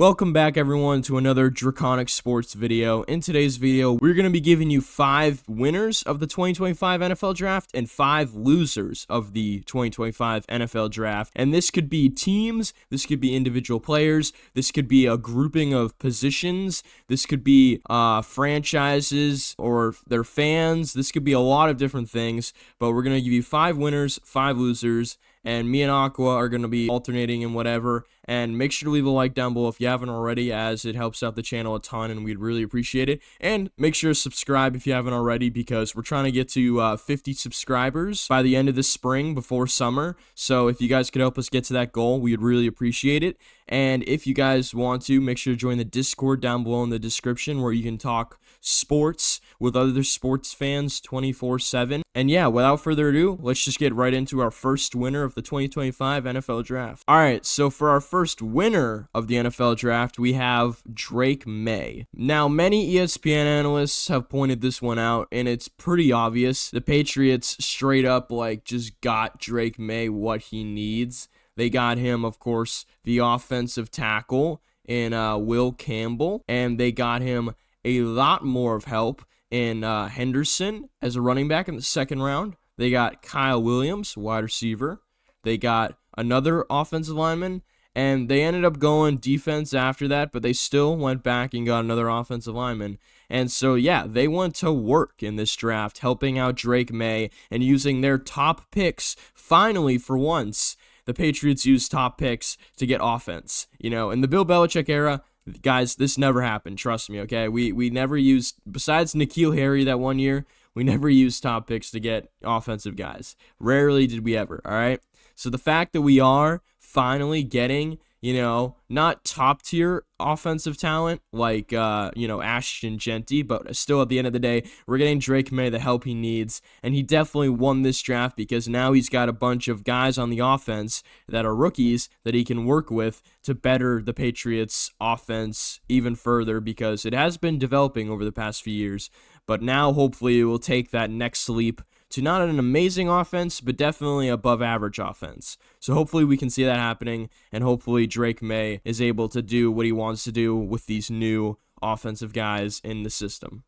Welcome back everyone to another Draconic Sports video. In today's video, we're going to be giving you 5 winners of the 2025 NFL Draft and 5 losers of the 2025 NFL Draft. And this could be teams, this could be individual players, this could be a grouping of positions, this could be franchises or their fans, this could be a lot of different things, but we're going to give you 5 winners, 5 losers, and me and Aqua are going to be alternating and whatever. And make sure to leave a like down below if you haven't already, as it helps out the channel a ton and we'd really appreciate it. And make sure to subscribe if you haven't already, because we're trying to get to 50 subscribers by the end of the spring before summer. So if you guys could help us get to that goal, we'd really appreciate it. And if you guys want to, make sure to join the Discord down below in the description, where you can talk sports with other sports fans 24/7. And yeah, without further ado, let's just get right into our first winner of the 2025 NFL Draft. Alright, so for our first winner of the NFL Draft, we have Drake Maye. Now, many ESPN analysts have pointed this one out, and it's pretty obvious. The Patriots straight up just got Drake Maye what he needs. They got him, of course, the offensive tackle in Will Campbell, and they got him a lot more of help in Henderson as a running back in the second round. They got Kyle Williams, wide receiver. They got another offensive lineman, and they ended up going defense after that, but they still went back and got another offensive lineman. And so, yeah, they went to work in this draft, helping out Drake Maye and using their top picks. Finally, for once, the Patriots used top picks to get offense. You know, in the Bill Belichick era, guys, this never happened. Trust me, okay? We never used, besides N'Keal Harry that one year, we never used top picks to get offensive guys. Rarely did we ever, all right? So the fact that we are finally getting, not top tier offensive talent like, Ashton Genty, but still at the end of the day, we're getting Drake Maye the help he needs, and he definitely won this draft because now he's got a bunch of guys on the offense that are rookies that he can work with to better the Patriots offense even further, because it has been developing over the past few years, but now hopefully it will take that next leap to not an amazing offense, but definitely above average offense. So hopefully we can see that happening, and hopefully Drake Maye is able to do what he wants to do with these new offensive guys in the system.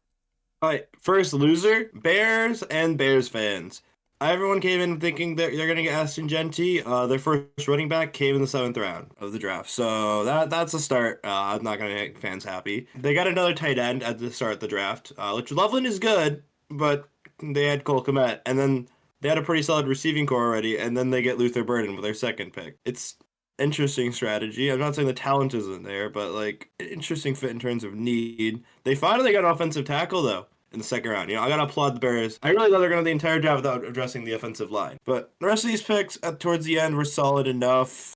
All right, first loser, Bears and Bears fans. Everyone came in thinking that they're going to get Ashton Genty. Their first running back came in the 7th round of the draft. So that's a start. I'm not going to make fans happy. They got another tight end at the start of the draft, which Loveland is good, but they had Cole Kmet, and then they had a pretty solid receiving core already, and then they get Luther Burden with their second pick. It's interesting strategy. I'm not saying the talent isn't there, but interesting fit in terms of need. They finally got an offensive tackle though in the second round. I gotta applaud the Bears. I really thought they're gonna the entire draft without addressing the offensive line, but the rest of these picks towards the end were solid enough.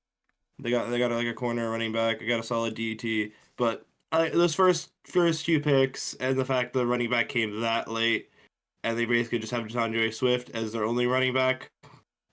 They got a corner, running back. I got a solid DT, but those first few picks and the fact the running back came that late, and they basically just have DeAndre Swift as their only running back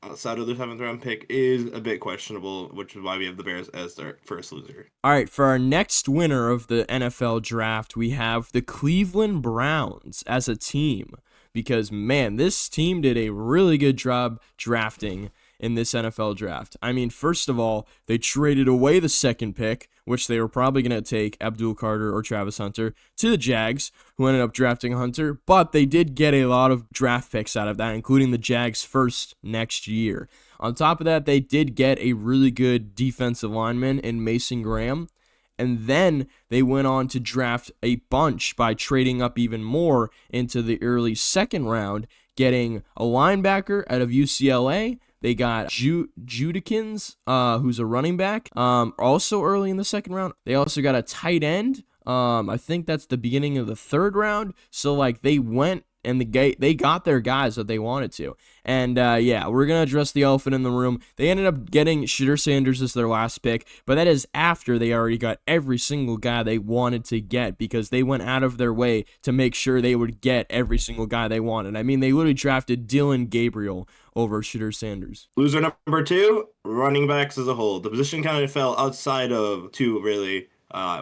outside of the 7th round pick is a bit questionable, which is why we have the Bears as their first loser. All right, for our next winner of the NFL Draft, we have the Cleveland Browns as a team, because, man, this team did a really good job drafting in this NFL Draft. I mean, first of all, they traded away the second pick, which they were probably going to take Abdul Carter or Travis Hunter, to the Jags, who ended up drafting Hunter, but they did get a lot of draft picks out of that, including the Jags' first next year. On top of that, they did get a really good defensive lineman in Mason Graham, and then they went on to draft a bunch by trading up even more into the early second round, getting a linebacker out of UCLA. They got Judikins, who's a running back, also early in the second round. They also got a tight end. I think that's the beginning of the third round. So, they went and they got their guys that they wanted to. And, yeah, we're going to address the elephant in the room. They ended up getting Shedeur Sanders as their last pick, but that is after they already got every single guy they wanted to get, because they went out of their way to make sure they would get every single guy they wanted. I mean, they literally drafted Dylan Gabriel over Shedeur Sanders. Loser number 2, running backs as a whole. The position kind of fell outside of 2, really,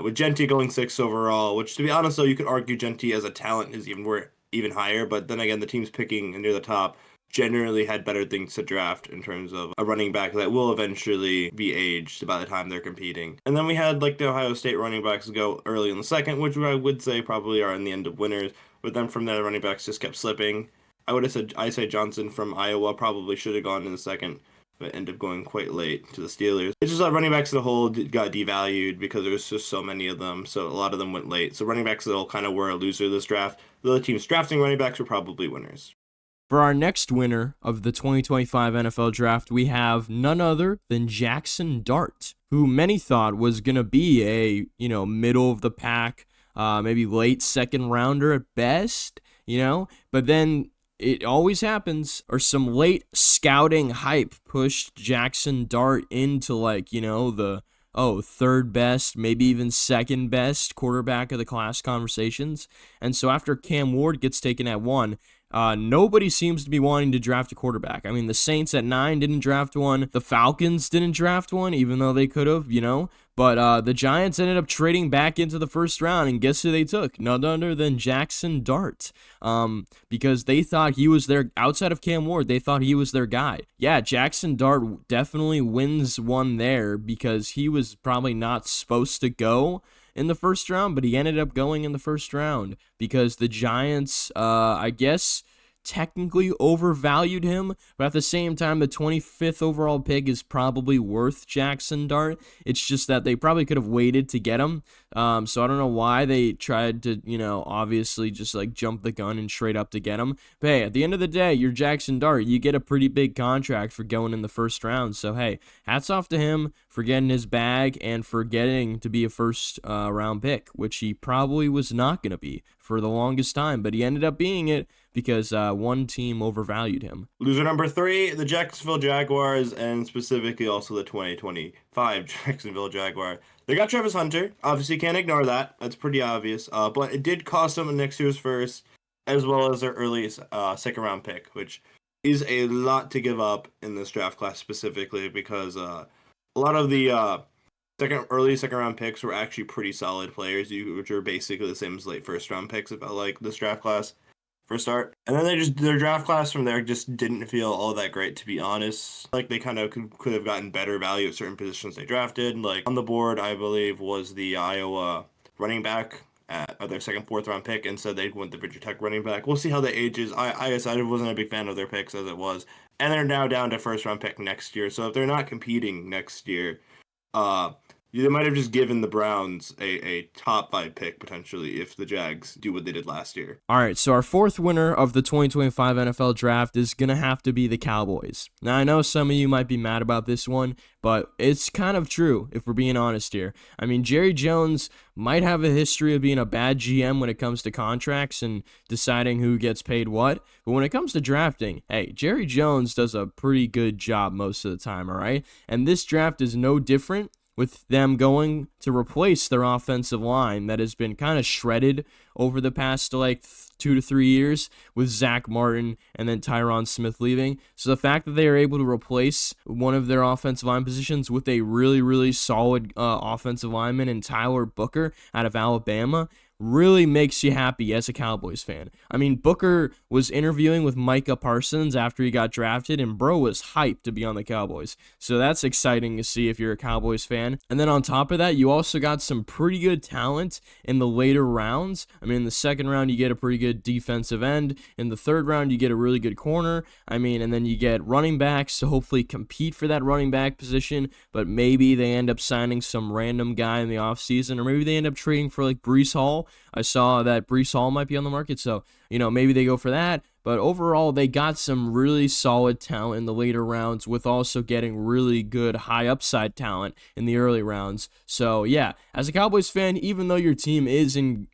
with Genty going 6th overall, which, to be honest, though, you could argue Genty as a talent is even higher, but then again, the team's picking near the top. generally had better things to draft in terms of a running back that will eventually be aged by the time they're competing. And then we had like the Ohio State running backs go early in the second, which I would say probably are in the end of winners. But then from there, running backs just kept slipping. I would have said Isaiah Johnson from Iowa probably should have gone in the second, but ended up going quite late to the Steelers. It's just like running backs as a whole got devalued because there's just so many of them, so a lot of them went late. So running backs as a whole kind of were a loser this draft. The other teams drafting running backs were probably winners. For our next winner of the 2025 NFL Draft, we have none other than Jackson Dart, who many thought was going to be a, middle of the pack, maybe late second rounder at best, but then it always happens, or some late scouting hype pushed Jackson Dart into the third best, maybe even second best quarterback of the class conversations. And so after Cam Ward gets taken at 1, nobody seems to be wanting to draft a quarterback. I mean, the Saints at 9 didn't draft one. The Falcons didn't draft one, even though they could have, But the Giants ended up trading back into the first round, and guess who they took? None other than Jackson Dart. Because they thought he was their, outside of Cam Ward, they thought he was their guy. Yeah, Jackson Dart definitely wins one there because he was probably not supposed to go in the first round, but he ended up going in the first round because the Giants, I guess, technically overvalued him, but at the same time, the 25th overall pick is probably worth Jackson Dart. It's just that they probably could have waited to get him. So I don't know why they tried to, obviously just jump the gun and trade up to get him. But hey, at the end of the day, you're Jackson Dart. You get a pretty big contract for going in the first round. So hey, hats off to him for getting his bag and for getting to be a first round pick, which he probably was not going to be for the longest time, but he ended up being it because one team overvalued him. Loser number 3, the Jacksonville Jaguars, and specifically also the 2025 Jacksonville Jaguar. They got Travis Hunter. Obviously, can't ignore that. That's pretty obvious. But it did cost them next year's first, as well as their early second round pick, which is a lot to give up in this draft class specifically because a lot of the early second round picks were actually pretty solid players, which are basically the same as late first round picks. It felt like this draft class for a start, and then their draft class from there just didn't feel all that great, to be honest. Like they kind of could have gotten better value at certain positions they drafted. Like on the board, I believe was the Iowa running back at their second, fourth round pick. Instead, they went the Virginia Tech running back. We'll see how that ages. I guess I wasn't a big fan of their picks as it was, and they're now down to first round pick next year. So if they're not competing next year, they might have just given the Browns a top 5 pick, potentially, if the Jags do what they did last year. All right, so our fourth winner of the 2025 NFL Draft is going to have to be the Cowboys. Now, I know some of you might be mad about this one, but it's kind of true, if we're being honest here. I mean, Jerry Jones might have a history of being a bad GM when it comes to contracts and deciding who gets paid what, but when it comes to drafting, hey, Jerry Jones does a pretty good job most of the time, all right? And this draft is no different, with them going to replace their offensive line that has been kind of shredded over the past 2 to 3 years with Zach Martin and then Tyron Smith leaving. So the fact that they are able to replace one of their offensive line positions with a really, really solid offensive lineman in Tyler Booker out of Alabama really makes you happy as a Cowboys fan. I mean, Booker was interviewing with Micah Parsons after he got drafted, and bro was hyped to be on the Cowboys. So that's exciting to see if you're a Cowboys fan. And then on top of that, you also got some pretty good talent in the later rounds. I mean, in the second round, you get a pretty good defensive end. In the third round, you get a really good corner. I mean, and then you get running backs to hopefully compete for that running back position, but maybe they end up signing some random guy in the offseason, or maybe they end up trading for Breece Hall. I saw that Breece Hall might be on the market, so, maybe they go for that. But overall, they got some really solid talent in the later rounds with also getting really good high upside talent in the early rounds. So, yeah, as a Cowboys fan, even though your team is in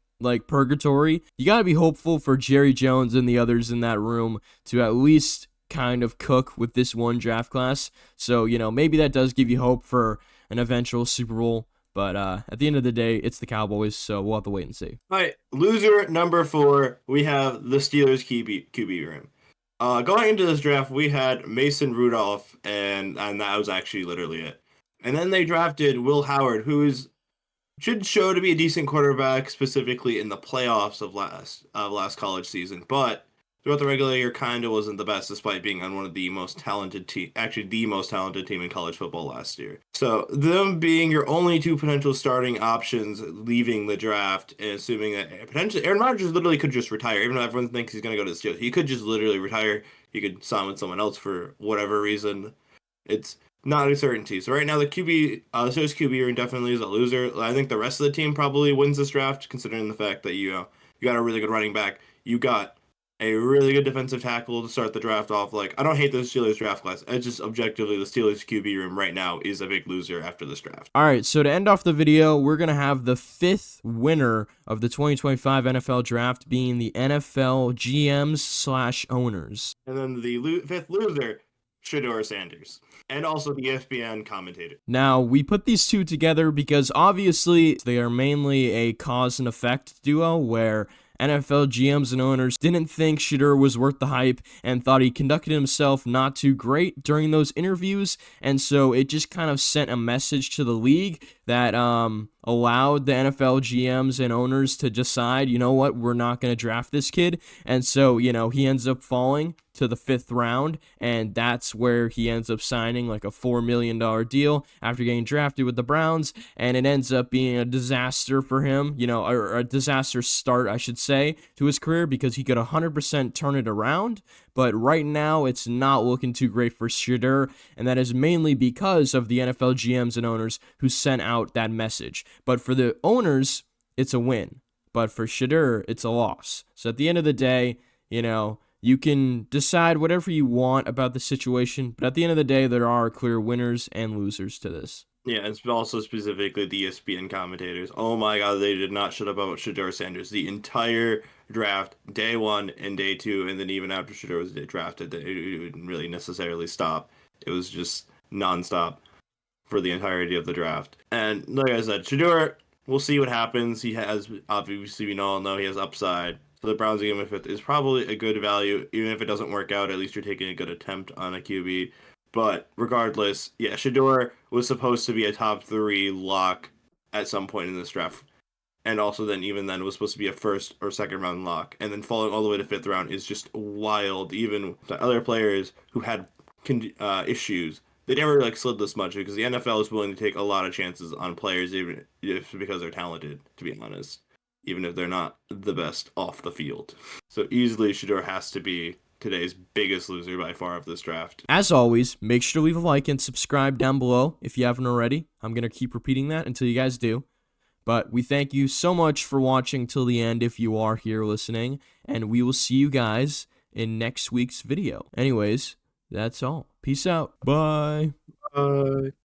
purgatory, you got to be hopeful for Jerry Jones and the others in that room to at least kind of cook with this one draft class. So, maybe that does give you hope for an eventual Super Bowl. But at the end of the day, it's the Cowboys, so we'll have to wait and see. All right, loser number 4, we have the Steelers QB room. Going into this draft, we had Mason Rudolph, and that was actually literally it. And then they drafted Will Howard, who should show to be a decent quarterback, specifically in the playoffs of last college season. But throughout the regular year kind of wasn't the best, despite being on one of the most talented team, actually the most talented team in college football last year. So them being your only two potential starting options leaving the draft, and assuming that potentially Aaron Rodgers literally could just retire, even though everyone thinks he's going to go to the Steelers, he could just literally retire. He could sign with someone else for whatever reason. It's not a certainty. So right now, the Steelers QB room definitely is a loser. I think the rest of the team probably wins this draft, considering the fact that you got a really good running back, you got a really good defensive tackle to start the draft off. Like, I don't hate the Steelers draft class. It's just objectively the Steelers QB room right now is a big loser after this draft. All right, so to end off the video, we're going to have the fifth winner of the 2025 NFL Draft being the NFL GMs/owners. And then the fifth loser, Shedeur Sanders, and also the ESPN commentator. Now, we put these two together because obviously they are mainly a cause and effect duo where NFL GMs and owners didn't think Shedeur was worth the hype and thought he conducted himself not too great during those interviews, and so it just kind of sent a message to the league that allowed the NFL GMs and owners to decide, you know what, we're not going to draft this kid, and so, you know, he ends up falling to the fifth round, and that's where he ends up signing like a $4 million deal after getting drafted with the Browns, and it ends up being a disaster for him, you know, or a disaster start, I should say, to his career because he could 100% turn it around, but right now it's not looking too great for Shedeur, and that is mainly because of the NFL GMs and owners who sent out that message. But for the owners, it's a win, but for Shedeur, it's a loss. So at the end of the day, you know, you can decide whatever you want about the situation, but at the end of the day, there are clear winners and losers to this. Yeah, and also specifically the ESPN commentators. Oh my God, they did not shut up about Shedeur Sanders the entire draft, day one and day two, and then even after Shedeur was drafted, it didn't really necessarily stop. It was just nonstop for the entirety of the draft. And like I said, Shedeur, we'll see what happens. He has, obviously, we all know he has upside. So the Browns game with it is probably a good value. Even if it doesn't work out, at least you're taking a good attempt on a QB. But regardless, yeah, Shedeur was supposed to be a top 3 lock at some point in this draft. And also then, even then, was supposed to be a first or second round lock. And then falling all the way to 5th round is just wild. Even the other players who had issues, they never like slid this much because the NFL is willing to take a lot of chances on players, even if because they're talented, to be honest, even if they're not the best off the field. So easily, Shedeur has to be today's biggest loser by far of this draft. As always, make sure to leave a like and subscribe down below if you haven't already. I'm going to keep repeating that until you guys do. But we thank you so much for watching till the end if you are here listening, and we will see you guys in next week's video. Anyways, that's all. Peace out. Bye. Bye.